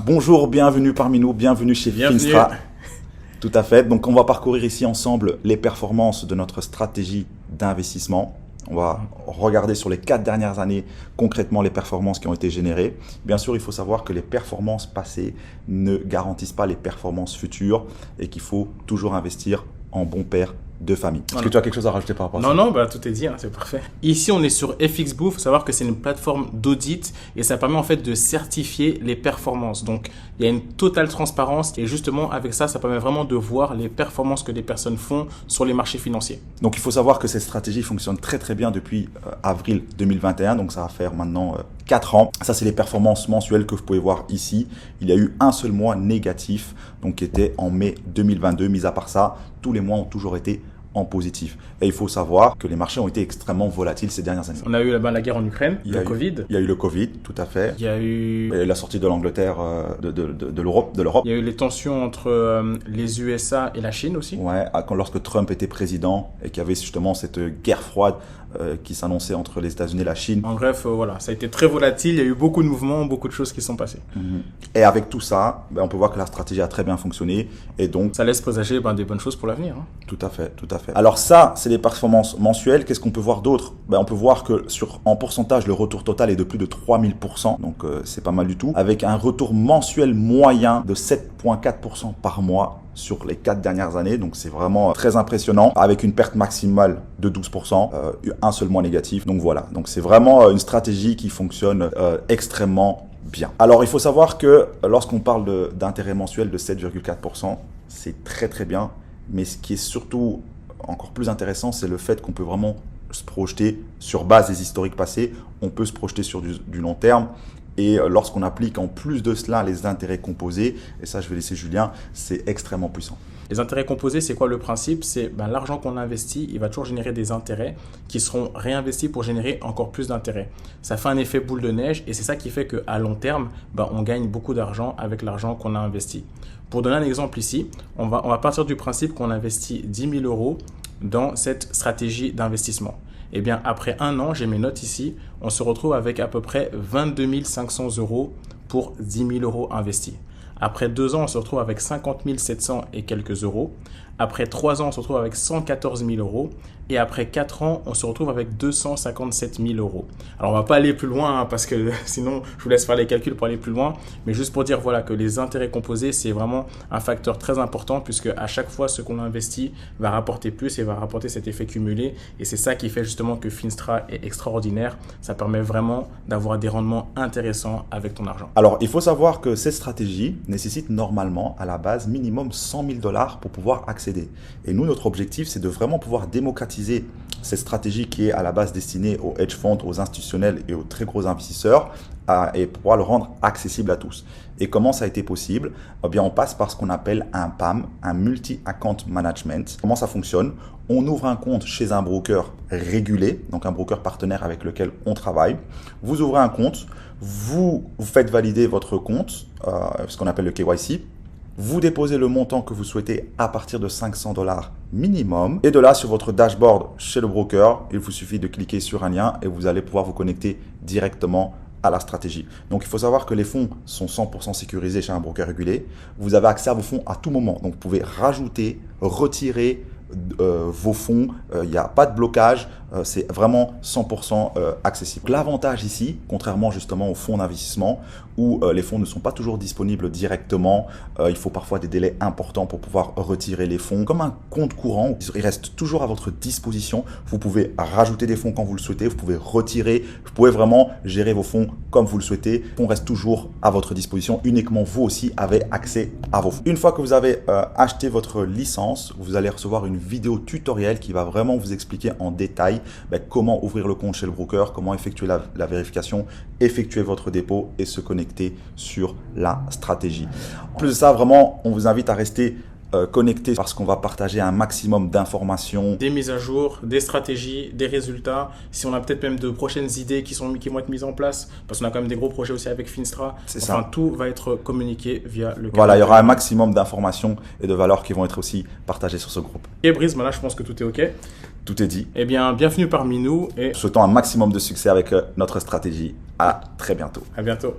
Bonjour, bienvenue parmi nous, bienvenue chez Finstra. Tout à fait. Donc, on va parcourir ici ensemble les performances de notre stratégie d'investissement. On va regarder sur les 4 dernières années concrètement les performances qui ont été générées. Bien sûr, il faut savoir que les performances passées ne garantissent pas les performances futures et qu'il faut toujours investir en bon père de famille. Est-ce que tu as quelque chose à rajouter par rapport à ça? Non, tout est dit, c'est parfait. Ici, on est sur FXBooth. Il faut savoir que c'est une plateforme d'audit et ça permet en fait de certifier les performances. Donc, il y a une totale transparence et justement, avec ça, ça permet vraiment de voir les performances que les personnes font sur les marchés financiers. Donc, il faut savoir que cette stratégie fonctionne très très bien depuis avril 2021. Donc, ça va faire maintenant 4 ans. Ça, c'est les performances mensuelles que vous pouvez voir ici. Il y a eu un seul mois négatif, donc qui était en mai 2022. Mis à part ça, tous les mois ont toujours été en positif. Et il faut savoir que les marchés ont été extrêmement volatiles ces dernières années. On a eu la guerre en Ukraine, le Covid. Il y a eu le Covid, tout à fait. Il y a eu la sortie de l'Angleterre, de l'Europe. Il y a eu les tensions entre les USA et la Chine aussi. Ouais, lorsque Trump était président et qu'il y avait justement cette guerre froide qui s'annonçait entre les États-Unis et la Chine. En bref, voilà, ça a été très volatile. Il y a eu beaucoup de mouvements, beaucoup de choses qui sont passées. Et avec tout ça, on peut voir que la stratégie a très bien fonctionné et donc ça laisse présager des bonnes choses pour l'avenir. Tout à fait, tout à fait. Alors ça, c'est les performances mensuelles. Qu'est-ce qu'on peut voir d'autre? On peut voir que en pourcentage, le retour total est de plus de 3000%, donc c'est pas mal du tout, avec un retour mensuel moyen de 7,4% par mois sur les 4 dernières années, donc c'est vraiment très impressionnant, avec une perte maximale de 12%, un seul mois négatif, donc voilà, donc c'est vraiment une stratégie qui fonctionne extrêmement bien. Alors il faut savoir que lorsqu'on parle d'intérêt mensuel de 7,4%, c'est très très bien, mais ce qui est surtout encore plus intéressant, c'est le fait qu'on peut vraiment se projeter sur base des historiques passés, on peut se projeter sur du long terme. Et lorsqu'on applique en plus de cela les intérêts composés, et ça je vais laisser Julien, c'est extrêmement puissant. Les intérêts composés, c'est quoi le principe? C'est l'argent qu'on investit, il va toujours générer des intérêts qui seront réinvestis pour générer encore plus d'intérêts. Ça fait un effet boule de neige et c'est ça qui fait qu'à long terme, on gagne beaucoup d'argent avec l'argent qu'on a investi. Pour donner un exemple ici, on va partir du principe qu'on investit 10 000 € dans cette stratégie d'investissement. Eh bien, après 1 an, j'ai mes notes ici, on se retrouve avec à peu près 22 500 € pour 10 000 € investis. Après 2 ans, on se retrouve avec 50 700 et quelques euros. Après 3 ans, on se retrouve avec 114 000 €. Et après 4 ans, on se retrouve avec 257 000 €. Alors, on ne va pas aller plus loin parce que sinon, je vous laisse faire les calculs pour aller plus loin. Mais juste pour dire voilà, que les intérêts composés, c'est vraiment un facteur très important puisque à chaque fois, ce qu'on investit va rapporter plus et va rapporter cet effet cumulé. Et c'est ça qui fait justement que Finstra est extraordinaire. Ça permet vraiment d'avoir des rendements intéressants avec ton argent. Alors, il faut savoir que cette stratégie nécessite normalement à la base minimum 100 000 $ pour pouvoir accéder. Et nous, notre objectif, c'est de vraiment pouvoir démocratiser cette stratégie qui est à la base destinée aux hedge funds, aux institutionnels et aux très gros investisseurs et pouvoir le rendre accessible à tous. Et comment ça a été possible? Eh bien, on passe par ce qu'on appelle un PAM, un Multi-Account Management. Comment ça fonctionne? On ouvre un compte chez un broker régulé, donc un broker partenaire avec lequel on travaille. Vous ouvrez un compte, vous faites valider votre compte, ce qu'on appelle le KYC. Vous déposez le montant que vous souhaitez à partir de 500 $ minimum. Et de là, sur votre dashboard chez le broker, il vous suffit de cliquer sur un lien et vous allez pouvoir vous connecter directement à la stratégie. Donc, il faut savoir que les fonds sont 100% sécurisés chez un broker régulé. Vous avez accès à vos fonds à tout moment. Donc, vous pouvez rajouter, retirer vos fonds. Il n'y a pas de blocage. C'est vraiment 100% accessible. L'avantage ici, contrairement justement aux fonds d'investissement où les fonds ne sont pas toujours disponibles directement, il faut parfois des délais importants pour pouvoir retirer les fonds. Comme un compte courant, il reste toujours à votre disposition. Vous pouvez rajouter des fonds quand vous le souhaitez, vous pouvez retirer, vous pouvez vraiment gérer vos fonds comme vous le souhaitez. Les fonds restent toujours à votre disposition, uniquement vous aussi avez accès à vos fonds. Une fois que vous avez acheté votre licence, vous allez recevoir une vidéo tutoriel qui va vraiment vous expliquer en détail comment ouvrir le compte chez le broker, comment effectuer la vérification, effectuer votre dépôt et se connecter sur la stratégie. En plus de ça, vraiment, on vous invite à rester connecté parce qu'on va partager un maximum d'informations. Des mises à jour, des stratégies, des résultats. Si on a peut-être même de prochaines idées qui vont être mises en place, parce qu'on a quand même des gros projets aussi avec Finstra. Enfin, tout va être communiqué via le canal. Voilà, il y aura un maximum d'informations et de valeurs qui vont être aussi partagées sur ce groupe. Et Brice, là, je pense que tout est OK. Tout est dit. Eh bien, bienvenue parmi nous et souhaitons un maximum de succès avec notre stratégie. À très bientôt. À bientôt.